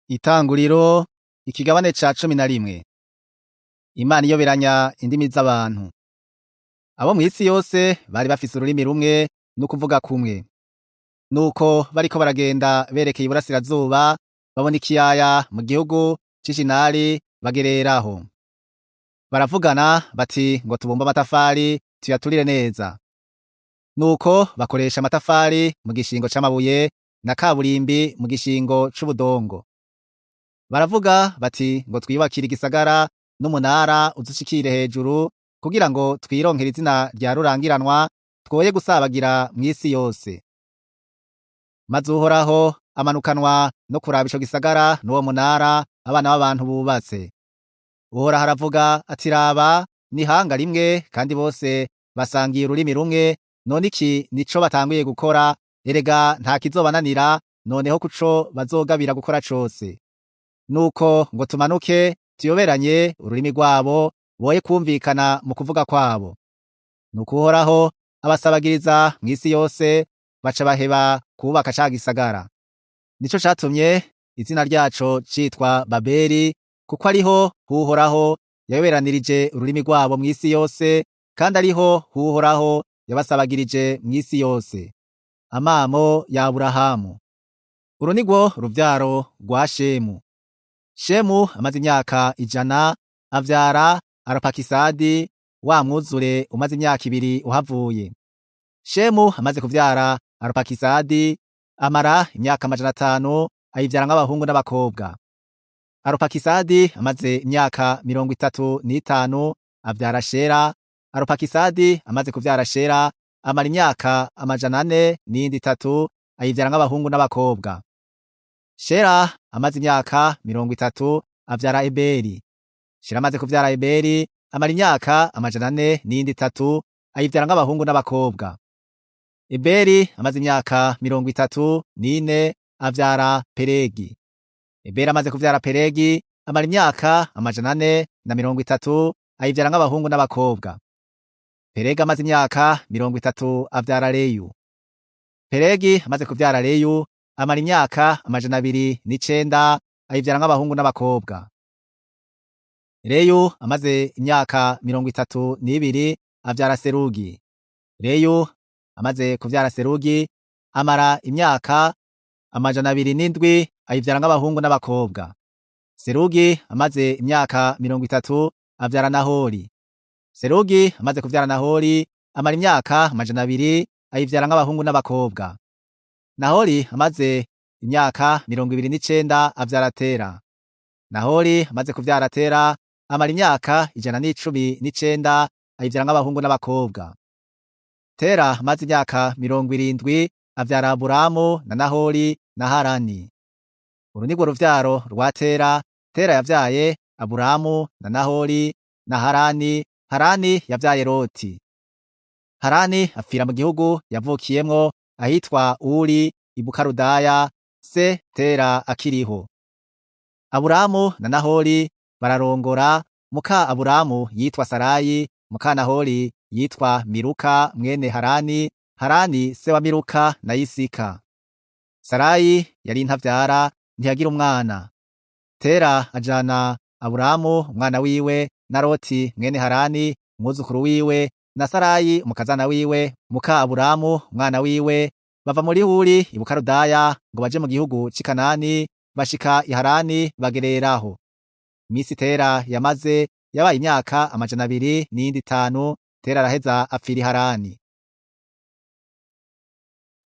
Itanguriro ikigabane ca 11. Imana iyoberanya indimi z'abantu. Abo mw'isi yose bari bafise ururimi rumwe n'ukuvuga kumwe. Nuko bariko baragenda berekeye iburasirazuba, babona ikiyaya mu gihugu c'Ishinari bagereraho. Baravugana bati ngo tubumbe amatafari tuyaturire neza. Nuko bakoresha amatafari mu gishingo c'amabuye na kaburimbi mu gishingo c'ubudongo. Baravuga bati ngo twiyubakire igisagara n'umunara udushikire hejuru kugira ngo twironkere izina rya rurangiranwa twoye gusabagira mw'isi yose. Maze Uhoraho amanukanwa no kuraba ico gisagara n'uwo munara abana b'abantu bubatse. Uhoraho aravuga ati raba ni ihanga rimwe kandi bose basangiye ururimi rumwe, none iki nico batanguye gukora, erega nta kizobananira noneho kuco bazogabira gukora cose. Nuko ngo tumanuke tuyoberanye ururimi rwabo boye kumvikana mu kuvuga kwabo. Nuko Uhoraho abasabagiriza mw'isi yose baca baheba kubaka ca gisagara. Nico catumye izina ryaco citwa Babeli, kuko ariho Uhoraho yayoberanirije ururimi rwabo mw'isi yose, kandi ariho Uhoraho yabasabagirije mw'isi yose. Amamo ya Aburahamu. Uru nirwo ruvyaro rwa Shemu. Shemu amaze imyaka 100 avyara Arupakisadi, wa mwuzure umaze imyaka 2 uhavuye. Shemu amaze kuvyara Arupakisadi amara imyaka 500 ayivyara nk'abahungu n'abakobwa. Arupakisadi amaze imyaka 35 avyara Shera. Arupakisadi amaze kuvyara Shera amara imyaka 403 ayivyara nk'abahungu n'abakobwa. Shera amaze imyaka 30 avyara Eberi. Shera amaze kuvyara Eberi amara imyaka 403 ayivyara nk'abahungu n'abakobwa. Eberi amaze imyaka 34 avyara Peregi. Eberi amaze kuvyara Peregi amara imyaka 430 ayivyara nk'abahungu n'abakobwa. Peregi amaze imyaka 30 avyara Reyu. Peregi amaze kuvyara Reyu amara imyaka 209 ayivyara nk'abahungu n'abakobwa. Reyu amaze imyaka 32 avyara Serugi. Reyu amaze kuvyara Serugi amara imyaka 207 ayivyara nk'abahungu n'abakobwa. Serugi amaze imyaka 30 avyara Nahori. Serugi amaze kuvyara Nahori amara imyaka 200 ayivyara nk'abahungu n'abakobwa. Nahori amaze imyaka 29 avyara Tera. Nahori amaze kuvyara Tera amara imyaka 119 ayivyara nk'abahungu n'abakobwa. Tera amaze imyaka 70 avyara Aburamu na Nahori na Harani. Uru nirwo ruvyaro rwa Tera. Tera yavyaye Aburamu na Nahori na Harani. Harani yavyaye Loti. Harani apfira mu gihugu yavukiyemwo ahitwa Uri Ibukarudaya, se Tera akiriho. Aburamu na Nahori bararongora, muka Aburamu yitwa Sarayi, muka Nahori yitwa Miluka mwene Harani. Harani se wa Miluka na Isika. Sarayi yari intavyara, ntiyagira umwana. Tera ajana Aburamu umwana wiwe na Loti mwene Harani umwuzukuru wiwe na Sarayi umukazana wiwe muka Aburamu umwana wiwe, bava muri Uri Ibukarudaya ngo baje mu gihugu c'i Kanani, bashika i Harani bagereraho. Imisi Tera yamaze yabaye imyaka 205. Tera araheza apfira i Harani.